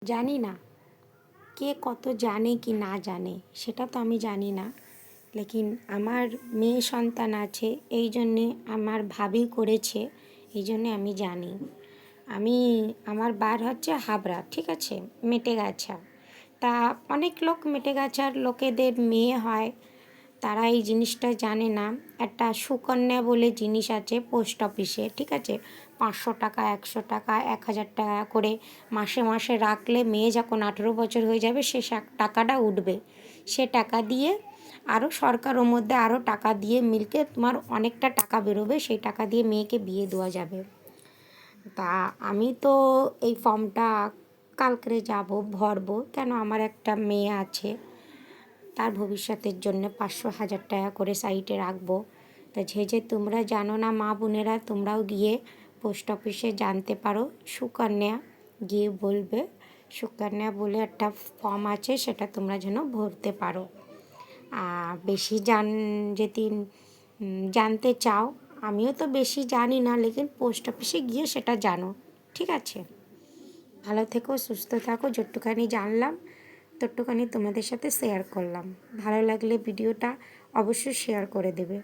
জানি না কে কত জানে কি না জানে সেটা তো আমি জানি না। লেকিন আমার মেয়ে সন্তান আছে, এই জন্যে আমার ভাবি করেছে, এই জন্যে আমি জানি। আমি আমার বাড়ি হচ্ছে হাবড়া, ঠিক আছে, মেটেগাছা। তা অনেক লোক মেটেগাছার লোকেদের মেয়ে হয়, তারা এই জিনিসটা জানে না। একটা সুকন্যা বলে জিনিস আছে পোস্ট অফিসে, ঠিক আছে, 500 টাকা, 100 টাকা, 1000 টাকা করে মাসে মাসে রাখলে মেয়ে যখন 18 বছর হয়ে যাবে সে টাকাটা উঠবে। সে টাকা দিয়ে আরও সরকার ওর মধ্যে আরও টাকা দিয়ে মিলকে তোমার অনেকটা টাকা বেরোবে, সেই টাকা দিয়ে মেয়েকে বিয়ে দেওয়া যাবে। তা আমি তো এই ফর্মটা কালকে যাব ভরবো, কেন আমার একটা মেয়ে আছে, তার ভবিষ্যতের জন্য 500 1000 টাকা করে সাইডে রাখবো। তা যে তোমরা জানো না মা বোনেরা, তোমরাও গিয়ে পোস্ট অফিসে জানতে পারো, সুকন্যা গিয়ে বলবে, সুকন্যা বলে একটা ফর্ম আছে, সেটা তোমরা যেন ভরতে পারো। বেশি যদি জানতে চাও, আমিও তো বেশি জানি না, লেকিন পোস্ট অফিসে গিয়ে সেটা জানো, ঠিক আছে। ভালো থেকো, সুস্থ থাকো, যতটুখানি জানলাম ততটুখানি তোমাদের সাথে শেয়ার করলাম। ভালো লাগলে ভিডিওটা অবশ্যই শেয়ার করে দেবে।